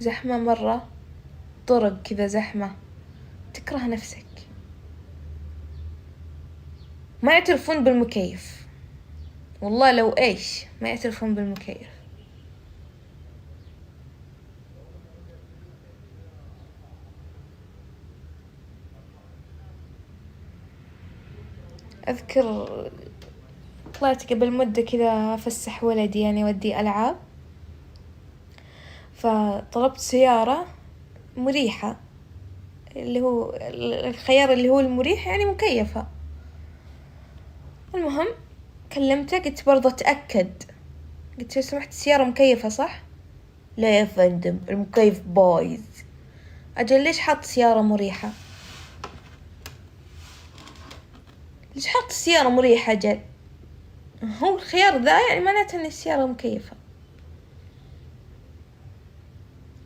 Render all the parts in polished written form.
زحمة مرة، طرق كذا زحمة، تكره نفسك. ما يعترفون بالمكيف، والله لو ايش ما يعترفون بالمكيف. اذكر طلعت قبل مدة كذا افسح ولدي، يعني ودي العاب، فطلبت سيارة مريحة، اللي هو الخيار اللي هو المريح يعني مكيفة. المهم كلمته قلت برضه اتأكد، قلت لو سمحت السيارة مكيفة صح؟ لا يا فندم المكيف بايظ. اجل ليش حط سيارة مريحة؟ ليش حط السيارة مريحة أجل؟ هو الخيار ذا يعني معناته إن السيارة مكيفة.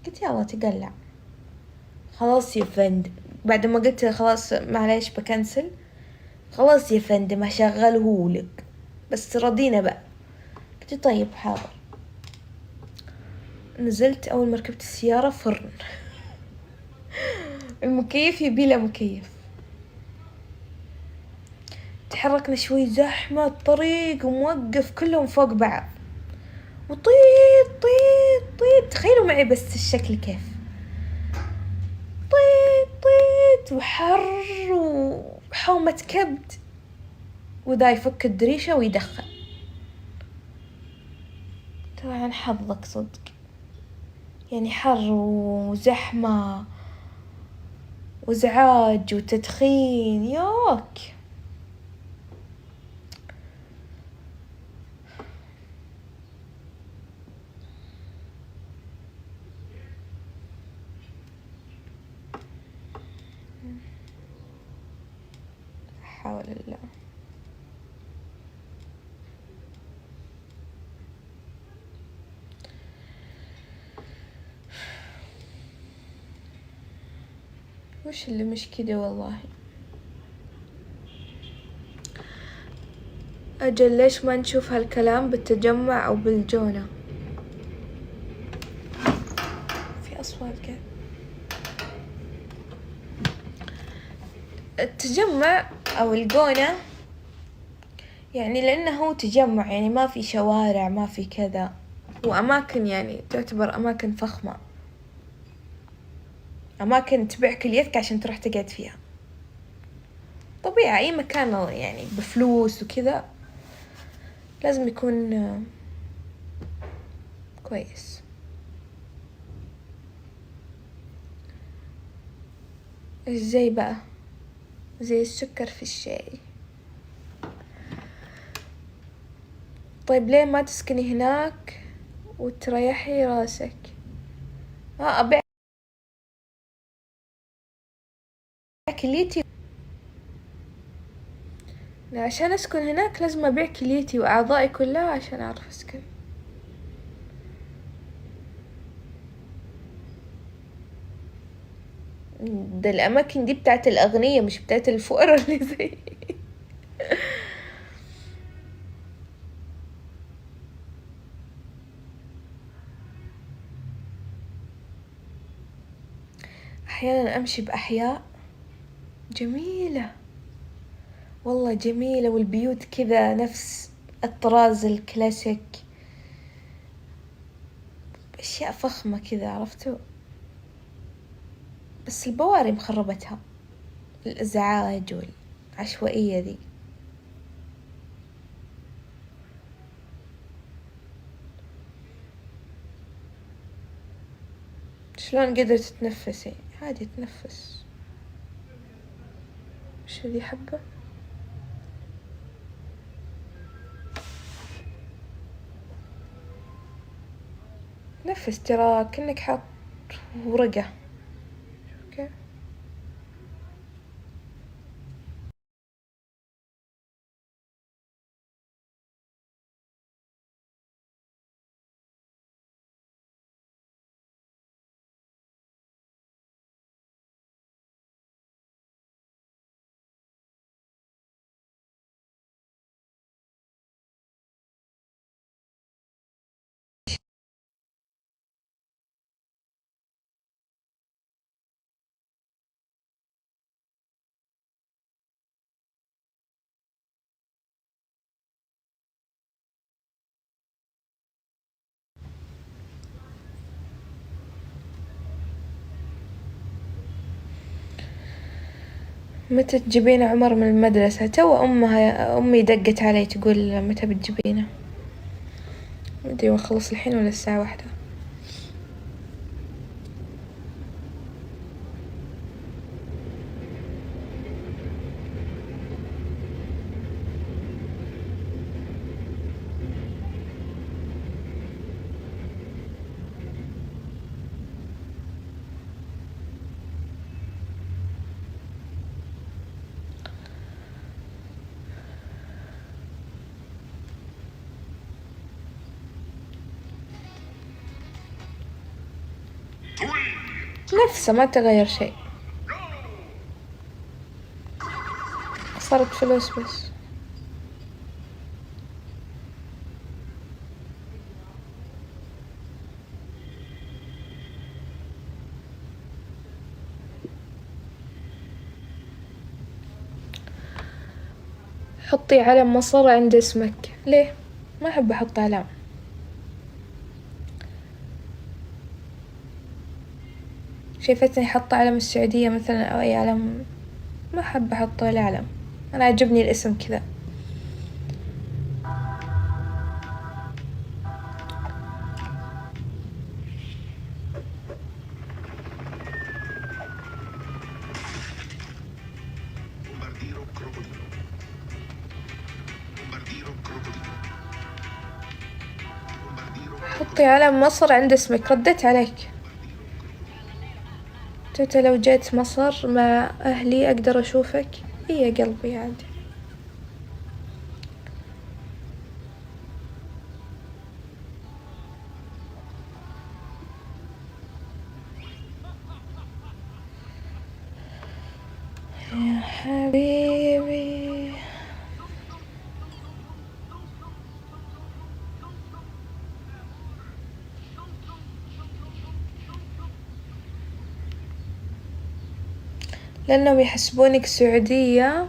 قلت يلا تقلع. خلاص يا فندم، بعد ما قلت خلاص معليش بكنسل، خلاص يا فندم هشغلهولك بس رضينا بقى. قلت طيب حاضر. نزلت أول ما ركبت السيارة فرن. المكيف يبيله مكيف. تحركنا شوي، زحمة الطريق وموقف كلهم فوق بعض، وطيط طيط طيط. تخيلوا معي بس الشكل كيف، طيط طيط وحر وحومة كبد، وذا يفك الدريشة ويدخن. طبعا حظك صدق، يعني حر وزحمة وازعاج وتدخين ياك. حول الله. وش اللي مش كده والله. أجل ليش ما نشوف هالكلام بالتجمع أو بالجونة؟ في أصوات كده. التجمع أو الجونة يعني لأنه هو تجمع، يعني ما في شوارع ما في كذا، وأماكن يعني تعتبر أماكن فخمة، أماكن تبيع كليتك عشان تروح تقعد فيها. طبيعي أي مكان يعني بفلوس وكذا لازم يكون كويس. إيش زي بقى؟ زي السكر في الشاي. طيب ليه ما تسكني هناك وتريحي راسك؟ أبيع كليتي. عشان أسكن هناك لازم أبيع كليتي وأعضائي كلها عشان أعرف أسكن. ده الأماكن دي بتاعت الأغنياء مش بتاعت الفقراء اللي زي. أحيانا أمشي بأحياء جميلة، والله جميلة، والبيوت كذا نفس الطراز الكلاسيك، أشياء فخمة كذا عرفتوا، بس البواري مخربتها، الإزعاج والعشوائية ذي. شلون قدرت تتنفسي؟ عادي تنفس. وش ذي حبة؟ نفس ترى كأنك حاط ورقة. اوكي. متى تجيبين عمر من المدرسة؟ تو أمي دقت علي تقول متى بتجيبينه، مدري وأخلص الحين ولا الساعة 1. نفسه ما تغير شيء، صارت فلوس بس. حطي علم مصر عند اسمك. ليه؟ ما أحب أحط علم. شايفتني حاطة علم السعودية مثلا أو أي علم؟ ما أحب أحط ولا علم، أنا عجبني الاسم كذا. حطي علم مصر عند اسمك. رديت عليك. توتا لو جيت مصر مع أهلي أقدر أشوفك؟ إيه يا قلبي عادي. يا حبيبي لأنهم يحسبونك سعودية.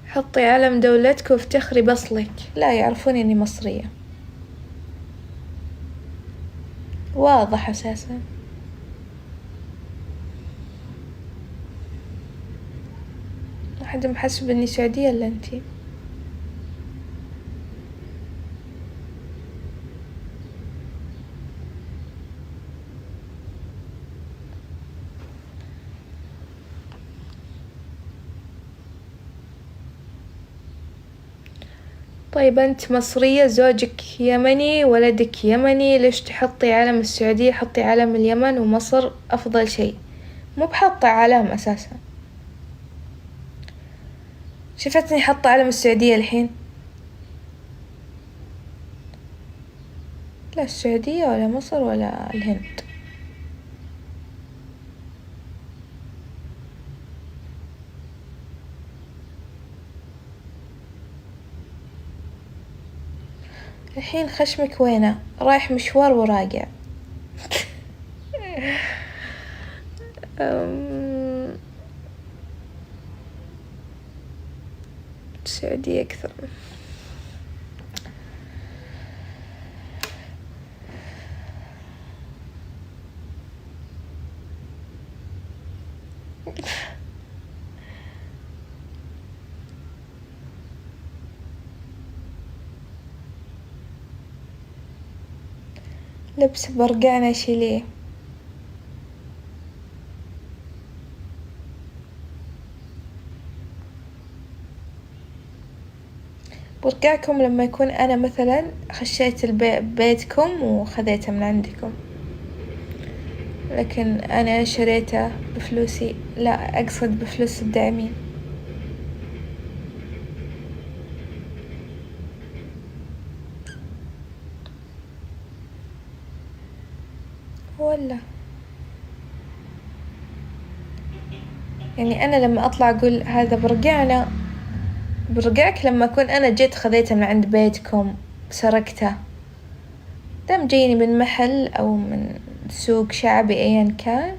حطي علم دولتك وافتخري بأصلك. لا، يعرفون إني مصرية، واضح أساسا. أحد محسب إني سعودية إلا أنتي. طيب أنت مصرية، زوجك يمني، ولدك يمني، ليش تحطي علم السعودية؟ حطي علم اليمن ومصر أفضل شيء، مو بحطي علم أساسا. شفتني حطي علم السعودية الحين؟ لا السعودية ولا مصر ولا الهند. الحين خشمك وينه؟ رايح مشوار وراجع. السعودية أكثر. لبس برقعنا شيليه. برقعكم لما يكون أنا مثلا خشيت بيتكم وخذيته من عندكم، لكن أنا شريته بفلوسي. لا أقصد بفلوس الداعمين. ولا يعني أنا لما أطلع أقول هذا برقعنا، برقعك لما أكون أنا جيت خذيته من عند بيتكم سرقته. دام جيني من محل أو من سوق شعبي أيا كان،